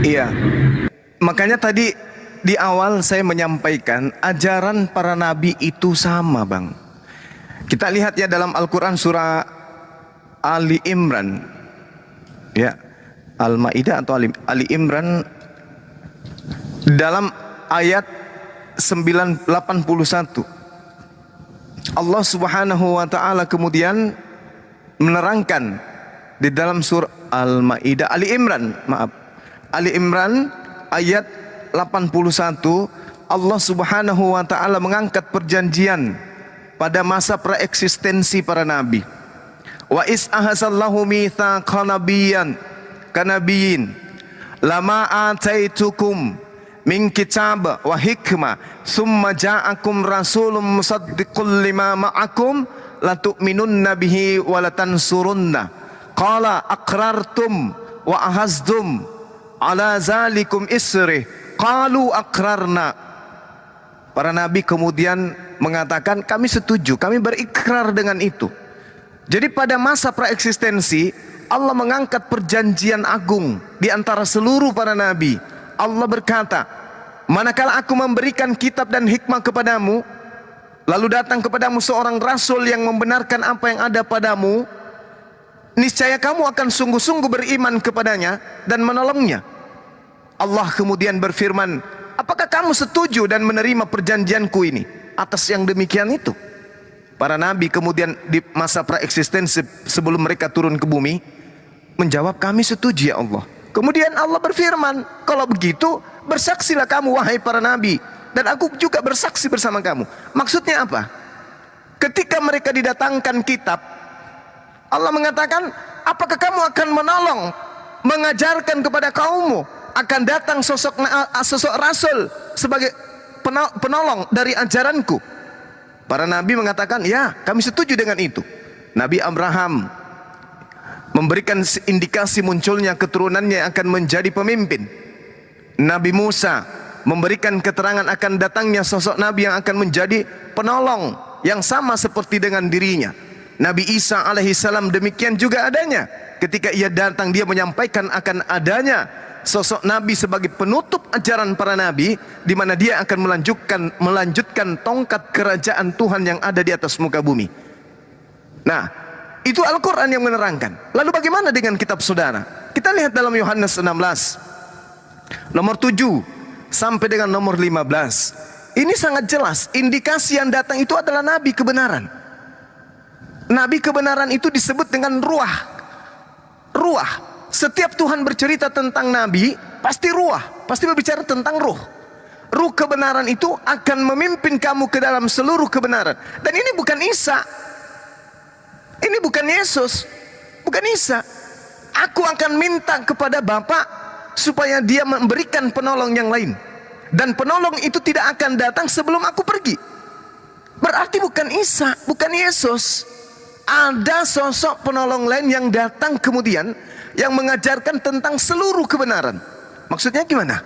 Iya, makanya tadi di awal saya menyampaikan ajaran para nabi itu sama, Bang. Kita lihat ya dalam Al-Quran surah Ali Imran, ya, Al-Maidah atau Ali Imran, dalam ayat 981 Allah Subhanahu wa taala kemudian menerangkan di dalam surah Al-Maidah, Ali Imran ayat 81, Allah Subhanahu wa taala mengangkat perjanjian pada masa preeksistensi para nabi. Wa is ahazallahu mitsaqan nabiyyin lama ataitukum min kitab wa hikmah summa ja'akum rasulun musaddiqul lima ma'akum latu'minunna bihi wa latansurunna qala aqrartum wa ahazdum ala zalikum isri qalu aqrarna. Para nabi kemudian mengatakan kami setuju, kami berikrar dengan itu. Jadi pada masa praeksistensi Allah mengangkat perjanjian agung di antara seluruh para nabi. Allah berkata, manakala aku memberikan kitab dan hikmah kepadamu, lalu datang kepadamu seorang rasul yang membenarkan apa yang ada padamu, niscaya kamu akan sungguh-sungguh beriman kepadanya dan menolongnya. Allah kemudian berfirman, apakah kamu setuju dan menerima perjanjianku ini? Atas yang demikian itu, para nabi kemudian di masa praeksistensi sebelum mereka turun ke bumi menjawab, kami setuju ya Allah. Kemudian Allah berfirman, kalau begitu bersaksilah kamu wahai para nabi, dan aku juga bersaksi bersama kamu. Maksudnya apa? Ketika mereka didatangkan kitab, Allah mengatakan, apakah kamu akan menolong, mengajarkan kepada kaummu, akan datang sosok rasul sebagai penolong dari ajaranku? Para nabi mengatakan, ya kami setuju dengan itu. Nabi Abraham memberikan indikasi munculnya keturunannya yang akan menjadi pemimpin. Nabi Musa memberikan keterangan akan datangnya sosok nabi yang akan menjadi penolong yang sama seperti dengan dirinya. Nabi Isa alaihissalam demikian juga adanya. Ketika ia datang, dia menyampaikan akan adanya sosok nabi sebagai penutup ajaran para nabi, di mana dia akan melanjutkan tongkat kerajaan Tuhan yang ada di atas muka bumi. Nah, itu Al-Quran yang menerangkan. Lalu bagaimana dengan kitab saudara? Kita lihat dalam Yohanes 16 nomor 7 sampai dengan nomor 15. Ini sangat jelas, indikasi yang datang itu adalah nabi kebenaran. Nabi kebenaran itu disebut dengan ruah. Setiap Tuhan bercerita tentang nabi, pasti ruah, pasti berbicara tentang ruh. Ruh kebenaran itu akan memimpin kamu ke dalam seluruh kebenaran. Dan ini bukan Isa, ini bukan Yesus, bukan Isa. Aku akan minta kepada Bapa supaya dia memberikan penolong yang lain, dan penolong itu tidak akan datang sebelum aku pergi. Berarti bukan Isa, bukan Yesus. Ada sosok penolong lain yang datang kemudian, yang mengajarkan tentang seluruh kebenaran. Maksudnya gimana?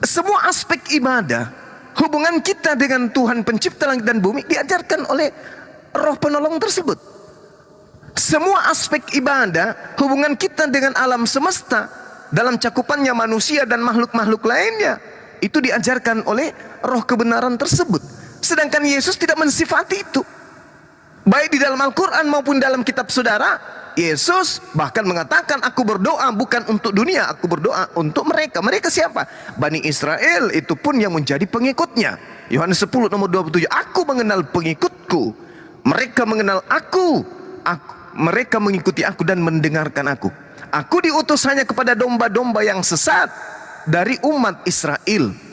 Semua aspek ibadah, hubungan kita dengan Tuhan pencipta langit dan bumi diajarkan oleh roh penolong tersebut. Semua aspek ibadah, hubungan kita dengan alam semesta, dalam cakupannya manusia dan makhluk-makhluk lainnya, itu diajarkan oleh roh kebenaran tersebut. Sedangkan Yesus tidak mensifati itu. Baik di dalam Al-Quran maupun dalam kitab saudara, Yesus bahkan mengatakan, aku berdoa bukan untuk dunia, aku berdoa untuk mereka. Mereka siapa? Bani Israel, itu pun yang menjadi pengikutnya. Yohanes 10 nomor 27, aku mengenal pengikutku, mereka mengenal aku, mereka mengikuti aku dan mendengarkan aku. Aku diutus hanya kepada domba-domba yang sesat dari umat Israel.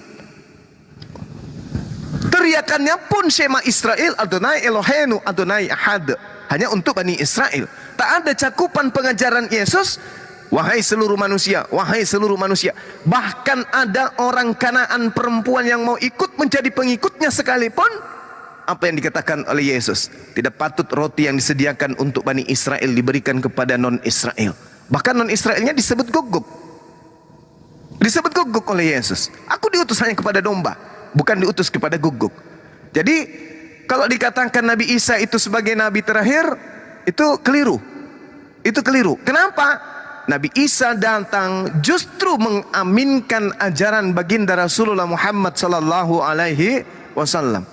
Teriakannya pun Shema Israel, Adonai Eloheinu, Adonai Ahad, hanya untuk Bani Israel. Tak ada cakupan pengajaran Yesus, wahai seluruh manusia, wahai seluruh manusia. Bahkan ada orang Kanaan perempuan yang mau ikut menjadi pengikutnya sekalipun, apa yang dikatakan oleh Yesus? Tidak patut roti yang disediakan untuk Bani Israel diberikan kepada non-Israel. Bahkan non-Israelnya disebut guguk. Disebut guguk oleh Yesus. Aku diutus hanya kepada domba, bukan diutus kepada guguk. Jadi kalau dikatakan Nabi Isa itu sebagai nabi terakhir, itu keliru. Itu keliru. Kenapa? Nabi Isa datang justru mengaminkan ajaran baginda Rasulullah Muhammad sallallahu alaihi wasallam.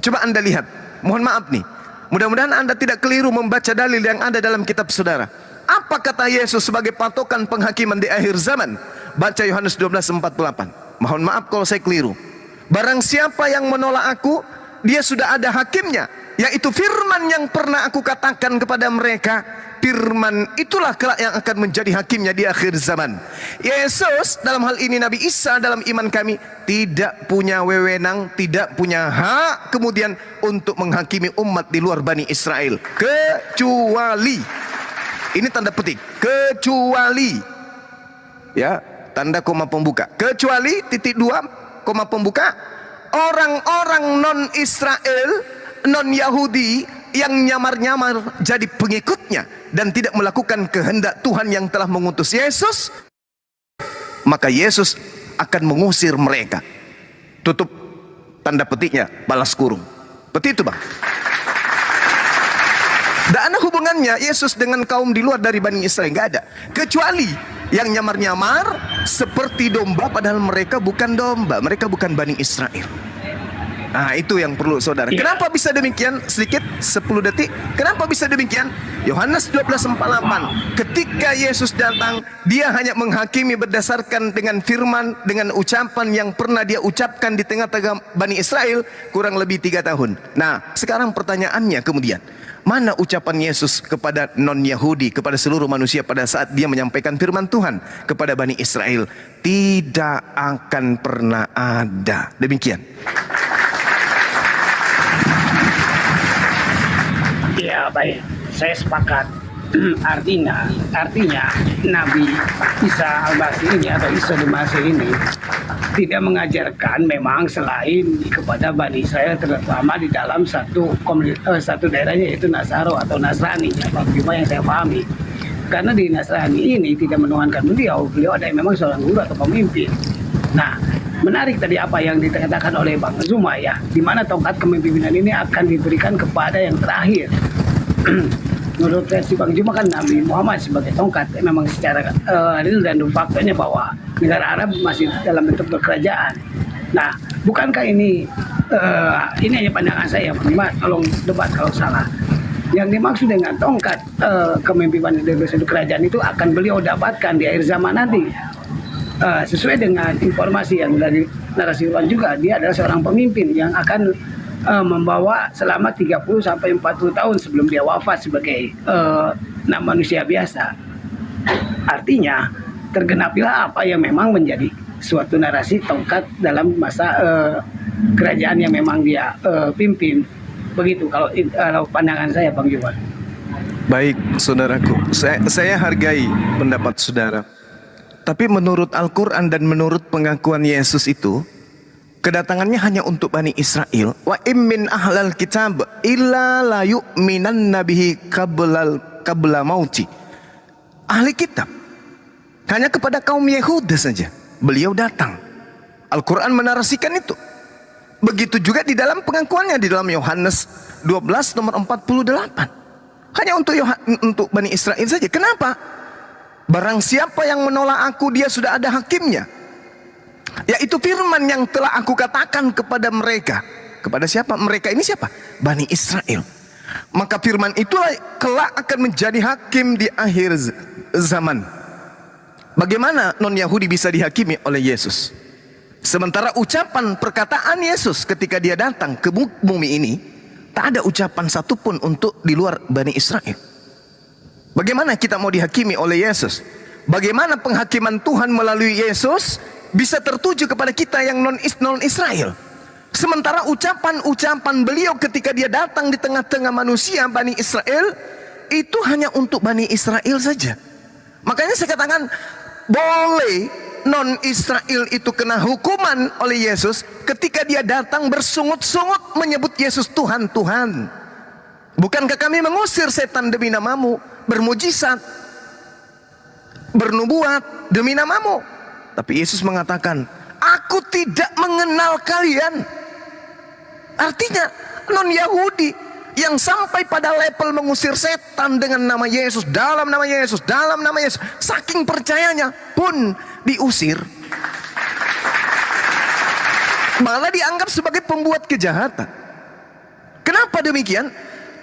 Coba Anda lihat, mohon maaf nih, mudah-mudahan Anda tidak keliru membaca dalil yang ada dalam kitab saudara. Apa kata Yesus sebagai patokan penghakiman di akhir zaman? Baca Yohanes 12:48. Mohon maaf kalau saya keliru. Barang siapa yang menolak aku, dia sudah ada hakimnya, yaitu firman yang pernah aku katakan kepada mereka. Firman itulah kelak yang akan menjadi hakimnya di akhir zaman. Yesus, dalam hal ini Nabi Isa, dalam iman kami tidak punya wewenang, tidak punya hak kemudian untuk menghakimi umat di luar Bani Israel, kecuali, ini tanda petik, kecuali, ya, tanda koma pembuka, kecuali titik dua koma pembuka, orang-orang non Israel, non Yahudi yang nyamar-nyamar jadi pengikutnya dan tidak melakukan kehendak Tuhan yang telah mengutus Yesus, maka Yesus akan mengusir mereka. Tutup tanda petiknya, balas kurung. Seperti itu, Bang. Tidak ada hubungannya Yesus dengan kaum di luar dari Bani Israel, nggak ada. Kecuali yang nyamar-nyamar seperti domba, padahal mereka bukan domba, mereka bukan Bani Israel. Nah, itu yang perlu saudara. Kenapa bisa demikian? Sedikit 10 detik. Kenapa bisa demikian? Yohanes 12:48. Ketika Yesus datang, dia hanya menghakimi berdasarkan dengan firman, dengan ucapan yang pernah dia ucapkan di tengah-tengah Bani Israel kurang lebih 3 tahun. Nah, sekarang pertanyaannya kemudian, mana ucapan Yesus kepada non-Yahudi, kepada seluruh manusia pada saat dia menyampaikan firman Tuhan kepada Bani Israel? Tidak akan pernah ada. Demikian. Ya, baik, saya sepakat. Artinya Nabi Isa Al-Masih ini atau Isa Al-Masih ini tidak mengajarkan memang selain kepada Bani Israel, terutama di dalam satu daerahnya, yaitu Nasaro atau Nasrani, ya, bagaimana yang saya pahami. Karena di Nasrani ini tidak menuhankan beliau ada memang seorang guru atau pemimpin. Nah, menarik tadi apa yang dikatakan oleh Bang Zuma, ya, di mana tongkat kepemimpinan ini akan diberikan kepada yang terakhir. Menurut versi Bang Zuma kan Nabi Muhammad sebagai tongkat, memang secara real dan faktanya bahwa negara Arab masih dalam bentuk berkerajaan. Nah, bukankah ini hanya pandangan saya, Bang Zuma, tolong debat kalau salah. Yang dimaksud dengan tongkat kepemimpinan dari satu kerajaan itu akan beliau dapatkan di akhir zaman nanti. Sesuai dengan informasi yang dari narasi Tuhan juga, dia adalah seorang pemimpin yang akan membawa selama 30 sampai 40 tahun sebelum dia wafat sebagai manusia biasa. Artinya tergenapilah apa yang memang menjadi suatu narasi tongkat dalam masa kerajaan yang memang dia pimpin. Begitu kalau pandangan saya, Bang Juwan. Baik, saudaraku, saya hargai pendapat saudara. Tapi menurut Al-Quran dan menurut pengakuan Yesus itu, kedatangannya hanya untuk Bani Israel. Wa immin ahlal kitab illa la yu'minan nabihi qabla mauti. Ahli kitab hanya kepada kaum Yehuda saja beliau datang. Al-Quran menarasikan itu. Begitu juga di dalam pengakuannya di dalam Yohanes 12 nomor 48. Hanya untuk Bani Israel saja. Kenapa? Barang siapa yang menolak aku, dia sudah ada hakimnya, yaitu firman yang telah aku katakan kepada mereka. Kepada siapa? Mereka ini siapa? Bani Israel. Maka firman itulah kelak akan menjadi hakim di akhir zaman. Bagaimana non-Yahudi bisa dihakimi oleh Yesus? Sementara ucapan perkataan Yesus ketika dia datang ke bumi ini, tak ada ucapan satupun untuk di luar Bani Israel. Bagaimana kita mau dihakimi oleh Yesus? Bagaimana penghakiman Tuhan melalui Yesus bisa tertuju kepada kita yang non-Israel? Sementara ucapan-ucapan beliau ketika dia datang di tengah-tengah manusia Bani Israel, itu hanya untuk Bani Israel saja. Makanya saya katakan, boleh non-Israel itu kena hukuman oleh Yesus ketika dia datang bersungut-sungut menyebut Yesus Tuhan, Tuhan. Bukankah kami mengusir setan demi namamu, bermujizat, bernubuat demi namamu? Tapi Yesus mengatakan, aku tidak mengenal kalian. Artinya non-Yahudi, yang sampai pada level mengusir setan dengan nama Yesus, dalam nama Yesus, dalam nama Yesus. Saking percayanya pun diusir. Malah dianggap sebagai pembuat kejahatan. Kenapa demikian?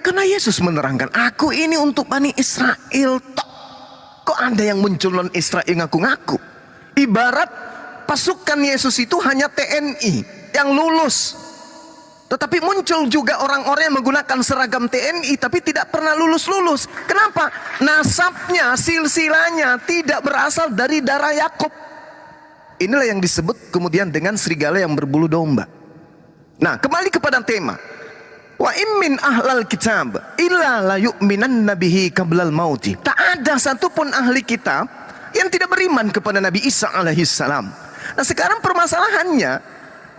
Karena Yesus menerangkan, aku ini untuk Bani Israel tok. Kok ada yang muncul non Israel ngaku-ngaku? Ibarat pasukan Yesus itu hanya TNI yang lulus. Tetapi muncul juga orang-orang yang menggunakan seragam TNI tapi tidak pernah lulus-lulus. Kenapa? Nasabnya, silsilanya tidak berasal dari darah Yakub. Inilah yang disebut kemudian dengan serigala yang berbulu domba. Nah, kembali kepada tema. Wa immin ahlal kitab illa la yu'minanna bihi qablal mauti. Tak ada satupun ahli kitab yang tidak beriman kepada Nabi Isa alaihissalam. Nah, sekarang permasalahannya,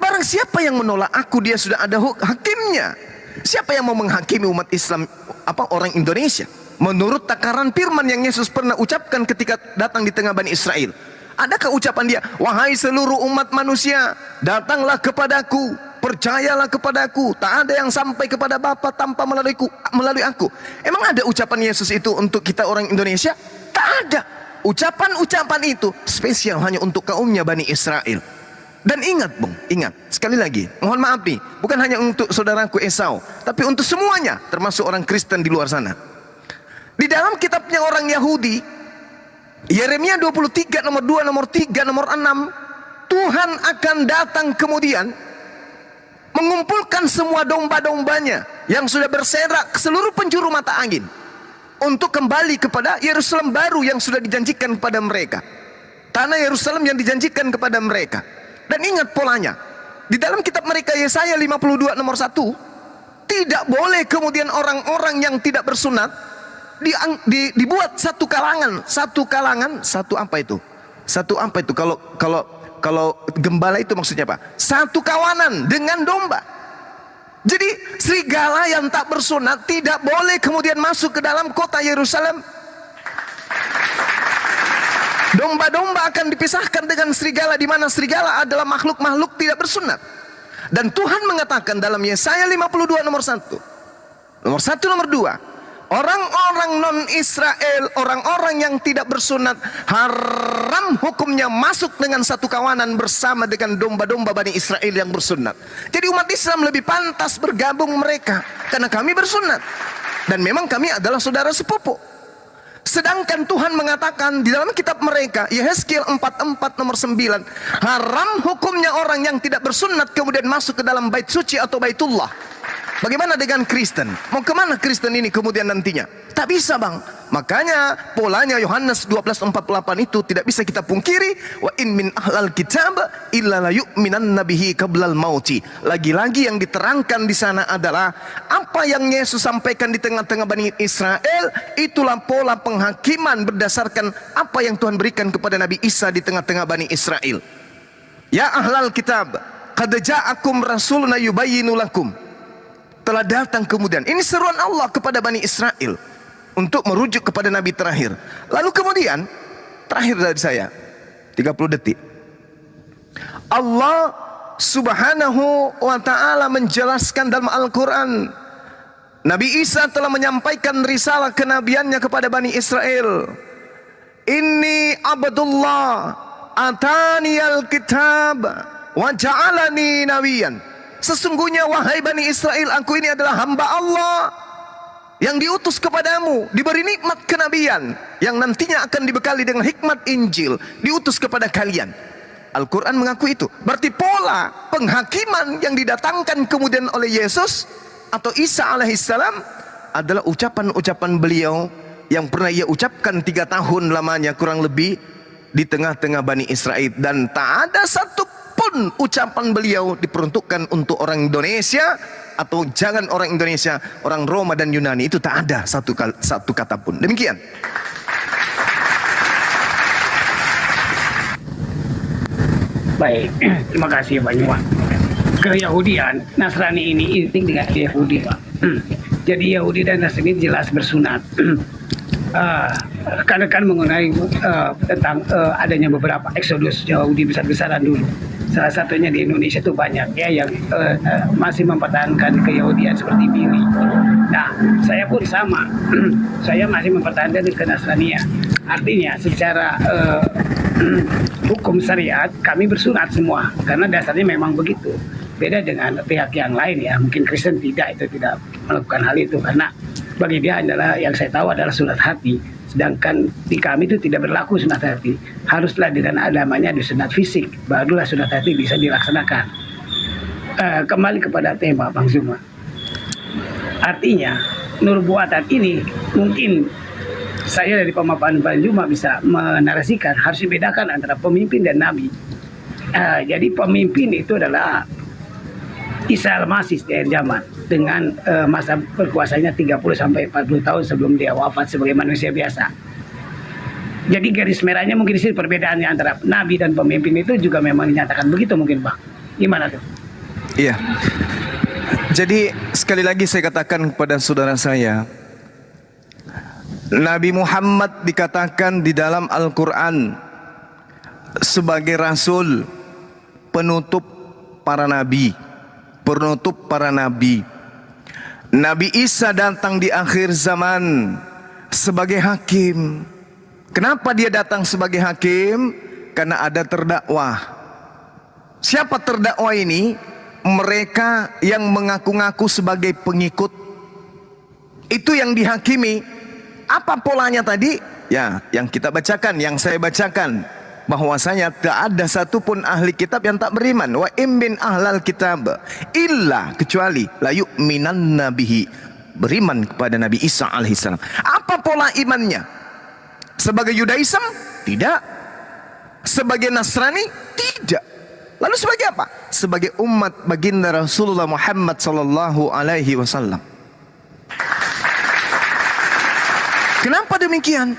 barang siapa yang menolak aku, dia sudah ada hakimnya. Siapa yang mau menghakimi umat Islam, orang Indonesia? Menurut takaran firman yang Yesus pernah ucapkan ketika datang di tengah Bani Israel. Adakah ucapan dia, wahai seluruh umat manusia, datanglah kepadaku, percayalah kepadaku, tak ada yang sampai kepada Bapa tanpa melalui aku. Emang ada ucapan Yesus itu untuk kita orang Indonesia? Tak ada. Ucapan-ucapan itu spesial hanya untuk kaumnya Bani Israel. Dan ingat Bung, ingat sekali lagi, mohon maaf nih, bukan hanya untuk saudaraku Esau, tapi untuk semuanya, termasuk orang Kristen di luar sana. Di dalam kitabnya orang Yahudi, Yeremia 23 nomor 2, nomor 3, nomor 6, Tuhan akan datang kemudian mengumpulkan semua domba-dombanya yang sudah berserak ke seluruh penjuru mata angin untuk kembali kepada Yerusalem baru yang sudah dijanjikan kepada mereka, tanah Yerusalem yang dijanjikan kepada mereka. Dan ingat polanya, di dalam kitab mereka Yesaya 52 nomor 1, tidak boleh kemudian orang-orang yang tidak bersunat dibuat satu kalangan, satu apa itu? Kalau gembala itu maksudnya apa? Satu kawanan dengan domba. Jadi serigala yang tak bersunat tidak boleh kemudian masuk ke dalam kota Yerusalem. Domba-domba akan dipisahkan dengan serigala, di mana serigala adalah makhluk-makhluk tidak bersunat. Dan Tuhan mengatakan dalam Yesaya 52 nomor 1, nomor 2, orang-orang non-Israel, orang-orang yang tidak bersunat, haram hukumnya masuk dengan satu kawanan bersama dengan domba-domba Bani Israel yang bersunat. Jadi umat Islam lebih pantas bergabung mereka, karena kami bersunat. Dan memang kami adalah saudara sepupu. Sedangkan Tuhan mengatakan di dalam kitab mereka, Yehezkiel 44 nomor 9, haram hukumnya orang yang tidak bersunat kemudian masuk ke dalam bait suci atau baitullah. Bagaimana dengan Kristen? Mau kemana Kristen ini kemudian nantinya? Tak bisa Bang. Makanya polanya Yohanes 12:48 itu tidak bisa kita pungkiri. Wa in min ahlal kitab illa la yu'minanna bihi qablal mauti. Lagi-lagi yang diterangkan di sana adalah apa yang Yesus sampaikan di tengah-tengah Bani Israel. Itulah pola penghakiman berdasarkan apa yang Tuhan berikan kepada Nabi Isa di tengah-tengah Bani Israel. Ya ahlal kitab, qad ja'akum rasuluna yubayyinu lakum. Telah datang kemudian, ini seruan Allah kepada Bani Israel untuk merujuk kepada Nabi terakhir. Lalu kemudian terakhir dari saya 30 detik, Allah subhanahu wa ta'ala menjelaskan dalam Al-Quran, Nabi Isa telah menyampaikan risalah kenabiannya kepada Bani Israel. Inni abdullah ataniyal kitab wa ja'alani nabiyan. Sesungguhnya wahai Bani Israel, aku ini adalah hamba Allah yang diutus kepadamu, diberi nikmat kenabian yang nantinya akan dibekali dengan hikmat Injil, diutus kepada kalian. Al-Quran mengaku itu. Berarti pola penghakiman yang didatangkan kemudian oleh Yesus atau Isa alaihissalam adalah ucapan-ucapan beliau yang pernah ia ucapkan 3 tahun lamanya kurang lebih di tengah-tengah Bani Israel. Dan tak ada satu pun ucapan beliau diperuntukkan untuk orang Indonesia atau jangan orang Indonesia, orang Roma dan Yunani. Itu tak ada satu kata pun. Demikian. Baik, terima kasih Pak Nyuman. Keyahudian, Nasrani ini intik dengan Yahudi Pak. Jadi Yahudi dan Nasrani jelas bersunat. rekan-rekan mengenai tentang adanya beberapa eksodus Yahudi besar-besaran dulu. Salah satunya di Indonesia itu banyak ya yang masih mempertahankan keyahudian seperti Billy. Nah, saya pun sama. Saya masih mempertahankan kenasranian. Artinya secara hukum syariat kami bersunat semua karena dasarnya memang begitu. Beda dengan pihak yang lain ya, mungkin Kristen tidak melakukan hal itu karena bagi dia adalah yang saya tahu adalah sunat hati. Sedangkan di kami itu tidak berlaku sunat hati. Haruslah dengan adamanya di sunat fisik, barulah sunat hati bisa dilaksanakan. Kembali kepada tema Bang Zuma. Artinya, nur buatan ini mungkin saya dari pemaparan Bang Zuma bisa menarasikan harus dibedakan antara pemimpin dan nabi. Jadi pemimpin itu adalah Isa al-Masih di akhir zaman dengan masa berkuasanya 30 sampai 40 tahun sebelum dia wafat sebagai manusia biasa. Jadi garis merahnya mungkin di sini perbedaannya antara nabi dan pemimpin itu juga memang dinyatakan begitu mungkin Bang. Gimana tuh? Iya. Jadi sekali lagi saya katakan kepada saudara saya, Nabi Muhammad dikatakan di dalam Al-Quran sebagai Rasul, penutup para nabi. Penutup para nabi. Nabi Isa datang di akhir zaman sebagai hakim. Kenapa dia datang sebagai hakim? Karena ada terdakwah. Siapa terdakwa ini? Mereka yang mengaku-ngaku sebagai pengikut. Itu yang dihakimi. Apa polanya tadi? Ya, yang kita bacakan, yang saya bacakan, bahwasanya tak ada satupun ahli kitab yang tak beriman. Wa immin ahlal kitab illa, kecuali la yu'minanna bihi, beriman kepada Nabi Isa alaihissalam. Apa pola imannya? Sebagai Yudaism? Tidak. Sebagai Nasrani? Tidak. Lalu sebagai apa? Sebagai umat baginda Rasulullah Muhammad sallallahu alaihi wasallam. Kenapa demikian?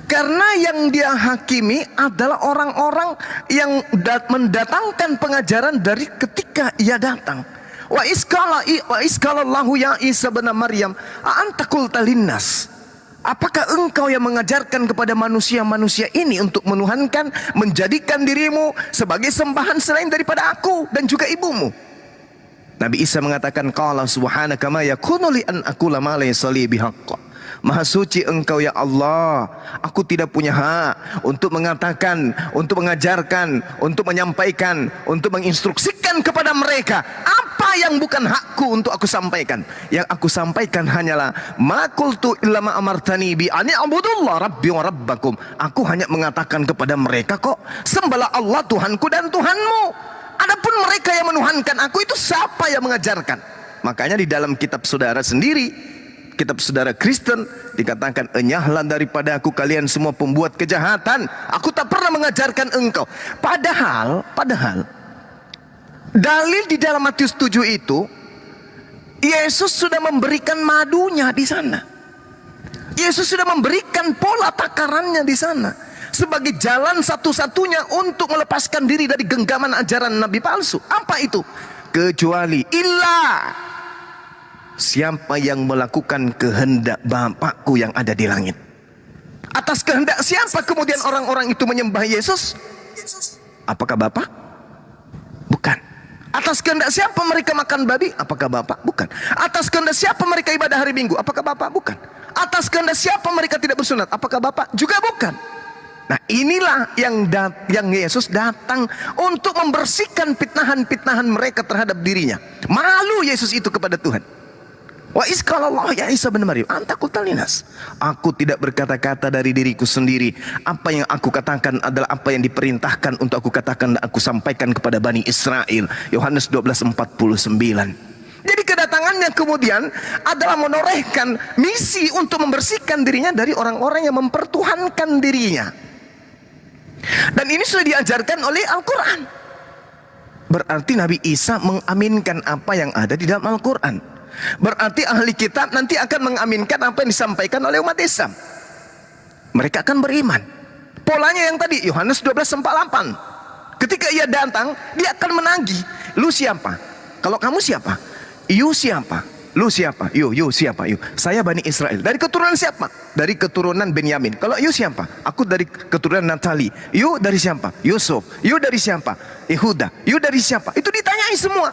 Karena yang dia hakimi adalah orang-orang yang mendatangkan pengajaran dari ketika ia datang. Wa iskalallahu ya Isa bin Maryam anta qulta linnas. Apakah engkau yang mengajarkan kepada manusia-manusia ini untuk menuhankan, menjadikan dirimu sebagai sembahan selain daripada aku dan juga ibumu? Nabi Isa mengatakan, qala subhanaka ma yakunu li an aqula ma laysa li bihaqq. Maha suci engkau ya Allah, aku tidak punya hak untuk mengatakan, untuk mengajarkan, untuk menyampaikan, untuk menginstruksikan kepada mereka apa yang bukan hakku untuk aku sampaikan. Yang aku sampaikan hanyalah ma qultu illa ma amartani bi an i'budullah rabbi wa rabbakum. Aku hanya mengatakan kepada mereka kok, sembahlah Allah Tuhanku dan Tuhanmu. Adapun mereka yang menuhankan aku itu siapa yang mengajarkan? Makanya di dalam kitab saudara sendiri, kitab saudara Kristen, dikatakan, enyahlah daripada aku kalian semua pembuat kejahatan, aku tak pernah mengajarkan engkau. Padahal dalil di dalam Matius 7 itu, Yesus sudah memberikan madunya di sana. Yesus sudah memberikan pola takarannya di sana sebagai jalan satu-satunya untuk melepaskan diri dari genggaman ajaran nabi palsu. Apa itu? Kecuali siapa yang melakukan kehendak Bapakku yang ada di langit. Atas kehendak siapa kemudian orang-orang itu menyembah Yesus? Apakah Bapak? Bukan. Atas kehendak siapa mereka makan babi? Apakah Bapak? Bukan. Atas kehendak siapa mereka ibadah hari Minggu? Apakah Bapak? Bukan. Atas kehendak siapa mereka tidak bersunat? Apakah Bapak? Juga bukan. Nah, inilah yang Yesus datang untuk membersihkan fitnahan-fitnahan mereka terhadap dirinya. Malu Yesus itu kepada Tuhan. Wa iskalallahu ya Isa bin Maryam anta qulta linnas. Aku tidak berkata-kata dari diriku sendiri. Apa yang aku katakan adalah apa yang diperintahkan untuk aku katakan dan aku sampaikan kepada Bani Israel. Yohanes 12:49. Jadi kedatangannya kemudian adalah menorehkan misi untuk membersihkan dirinya dari orang-orang yang mempertuhankan dirinya. Dan ini sudah diajarkan oleh Al-Quran. Berarti Nabi Isa mengaminkan apa yang ada di dalam Al-Quran. Berarti ahli kitab nanti akan mengaminkan apa yang disampaikan oleh umat Islam. Mereka akan beriman. Polanya yang tadi Yohanes 12:48. Ketika ia datang, dia akan menagih. Lu siapa? Kalau kamu siapa? You siapa? Lu siapa? Yo siapa? Yo. Saya Bani Israel. Dari keturunan siapa? Dari keturunan Benyamin. Kalau you siapa? Aku dari keturunan Natali. You dari siapa? Yusuf. You dari siapa? Yehuda. You dari siapa? Itu ditanyai semua.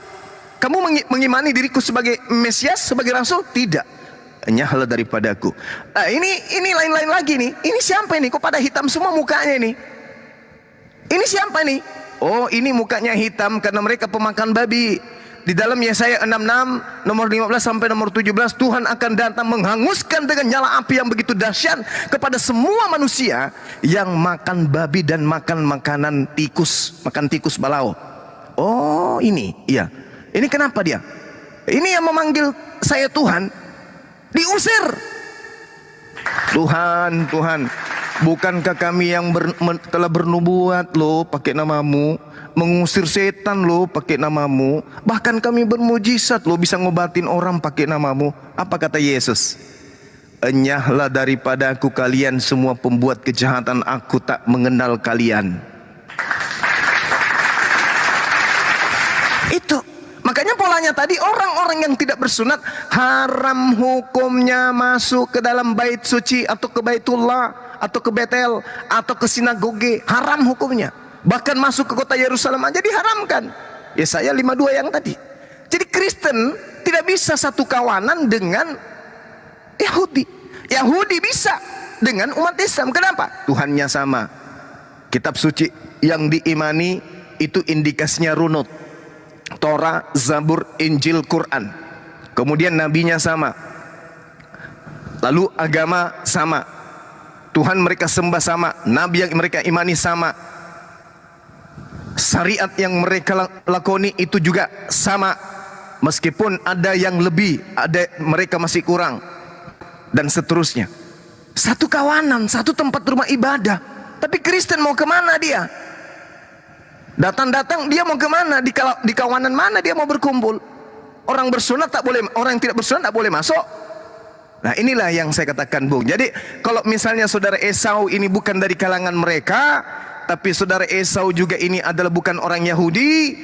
Kamu mengimani diriku sebagai Mesias, sebagai Rasul? Tidak. Nyahlah daripadaku. Nah, ini lain-lain lagi nih. Ini siapa ini? Kok pada hitam semua mukanya ini? Ini siapa nih? Oh, ini mukanya hitam karena mereka pemakan babi. Di dalam Yesaya 66 nomor 15 sampai nomor 17, Tuhan akan datang menghanguskan dengan nyala api yang begitu dahsyat kepada semua manusia yang makan babi dan makan makanan tikus, makan tikus balao. Oh, ini, iya. Ini kenapa dia? Ini yang memanggil saya Tuhan, diusir. Tuhan, Tuhan, bukankah kami yang telah bernubuat loh pakai namamu, mengusir setan loh pakai namamu, bahkan kami bermujizat loh bisa ngobatin orang pakai namamu. Apa kata Yesus? Enyahlah daripadaku kalian semua pembuat kejahatan, aku tak mengenal kalian. Itu makanya polanya tadi, orang-orang yang tidak bersunat haram hukumnya masuk ke dalam bait suci atau ke Baitullah atau ke Betel atau ke sinagoge. Haram hukumnya. Bahkan masuk ke kota Yerusalem aja diharamkan. Yesaya 52 yang tadi. Jadi Kristen tidak bisa satu kawanan dengan Yahudi. Yahudi bisa dengan umat Islam. Kenapa? Tuhannya sama. Kitab suci yang diimani itu indikasinya runut. Torah, Zabur, Injil, Quran. Kemudian nabinya sama. Lalu agama sama. Tuhan mereka sembah sama. Nabi yang mereka imani sama. Syariat yang mereka lakoni itu juga sama. Meskipun ada yang lebih, ada mereka masih kurang, dan seterusnya. Satu kawanan, satu tempat rumah ibadah. Tapi Kristen mau kemana dia? Datang-datang dia mau kemana? Di kawanan mana dia mau berkumpul? Orang bersunat tak boleh, orang yang tidak bersunat tak boleh masuk. Nah, inilah yang saya katakan, Bung. Jadi kalau misalnya saudara Esau ini bukan dari kalangan mereka, tapi saudara Esau juga ini adalah bukan orang Yahudi,